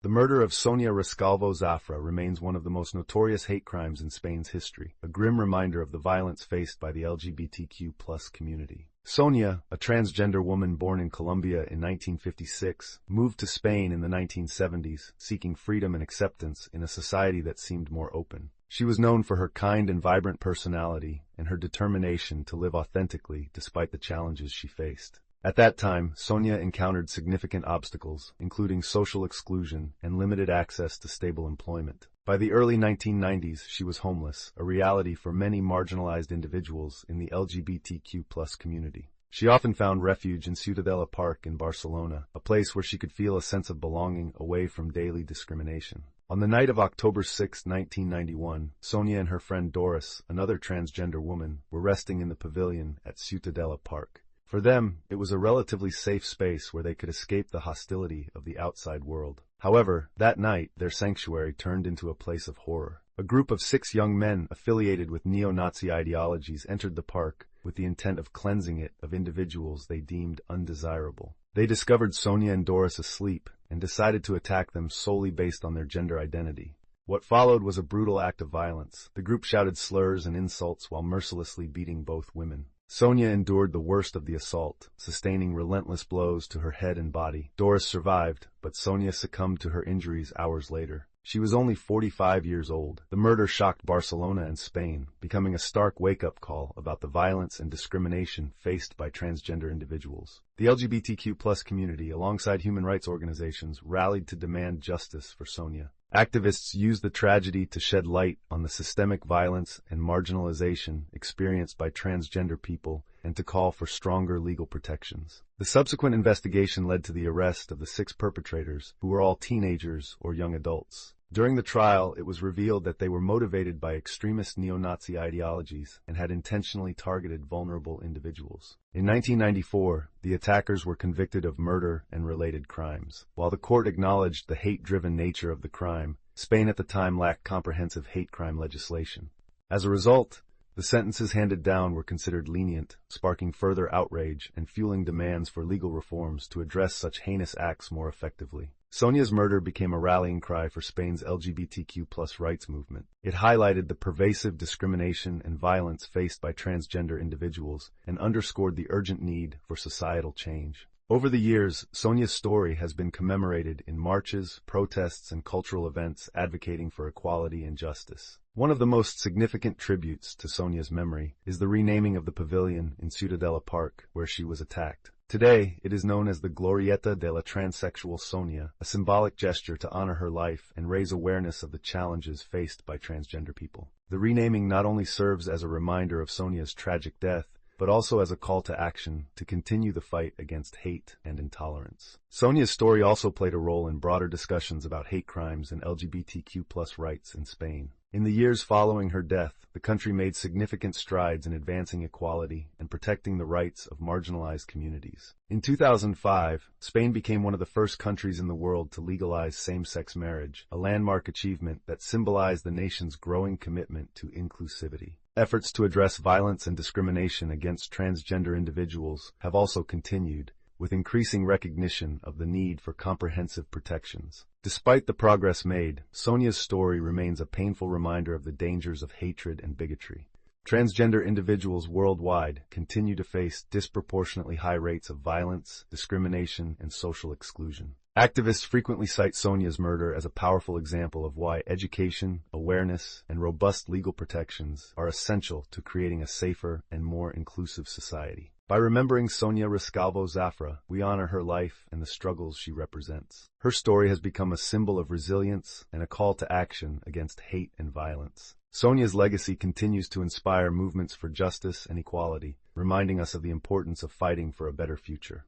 The murder of Sonia Zafra remains one of the most notorious hate crimes in Spain's history, a grim reminder of the violence faced by the LGBTQ+ community. Sonia, a transgender woman born in Colombia in 1956, moved to Spain in the 1970s, seeking freedom and acceptance in a society that seemed more open. She was known for her kind and vibrant personality and her determination to live authentically despite the challenges she faced. At that time, Sonia encountered significant obstacles, including social exclusion and limited access to stable employment. By the early 1990s, she was homeless, a reality for many marginalized individuals in the LGBTQ+ community. She often found refuge in Ciutadella Park in Barcelona, a place where she could feel a sense of belonging away from daily discrimination. On the night of October 6, 1991, Sonia and her friend Doris, another transgender woman, were resting in the pavilion at Ciutadella Park. For them, it was a relatively safe space where they could escape the hostility of the outside world. However, that night, their sanctuary turned into a place of horror. A group of 6 young men affiliated with neo-Nazi ideologies entered the park with the intent of cleansing it of individuals they deemed undesirable. They discovered Sonia and Doris asleep and decided to attack them solely based on their gender identity. What followed was a brutal act of violence. The group shouted slurs and insults while mercilessly beating both women. Sonia endured the worst of the assault, sustaining relentless blows to her head and body. Doris survived, but Sonia succumbed to her injuries hours later. She was only 45 years old. The murder shocked Barcelona and Spain, becoming a stark wake-up call about the violence and discrimination faced by transgender individuals. The LGBTQ+ community, alongside human rights organizations, rallied to demand justice for Sonia. Activists used the tragedy to shed light on the systemic violence and marginalization experienced by transgender people and to call for stronger legal protections. The subsequent investigation led to the arrest of the 6 perpetrators, who were all teenagers or young adults. During the trial, it was revealed that they were motivated by extremist neo-Nazi ideologies and had intentionally targeted vulnerable individuals. In 1994, the attackers were convicted of murder and related crimes. While the court acknowledged the hate-driven nature of the crime, Spain at the time lacked comprehensive hate crime legislation. As a result, the sentences handed down were considered lenient, sparking further outrage and fueling demands for legal reforms to address such heinous acts more effectively. Sonia's murder became a rallying cry for Spain's LGBTQ+ rights movement. It highlighted the pervasive discrimination and violence faced by transgender individuals and underscored the urgent need for societal change. Over the years, Sonia's story has been commemorated in marches, protests, and cultural events advocating for equality and justice. One of the most significant tributes to Sonia's memory is the renaming of the pavilion in Ciutadella Park, where she was attacked. Today, it is known as the Glorieta de la Transsexual Sonia, a symbolic gesture to honor her life and raise awareness of the challenges faced by transgender people. The renaming not only serves as a reminder of Sonia's tragic death, but also as a call to action to continue the fight against hate and intolerance. Sonia's story also played a role in broader discussions about hate crimes and LGBTQ+ rights in Spain. In the years following her death, the country made significant strides in advancing equality and protecting the rights of marginalized communities. In 2005, Spain became one of the first countries in the world to legalize same-sex marriage, a landmark achievement that symbolized the nation's growing commitment to inclusivity. Efforts to address violence and discrimination against transgender individuals have also continued, with increasing recognition of the need for comprehensive protections. Despite the progress made, Sonia's story remains a painful reminder of the dangers of hatred and bigotry. Transgender individuals worldwide continue to face disproportionately high rates of violence, discrimination, and social exclusion. Activists frequently cite Sonia's murder as a powerful example of why education, awareness, and robust legal protections are essential to creating a safer and more inclusive society. By remembering Sonia Zafra, we honor her life and the struggles she represents. Her story has become a symbol of resilience and a call to action against hate and violence. Sonia's legacy continues to inspire movements for justice and equality, reminding us of the importance of fighting for a better future.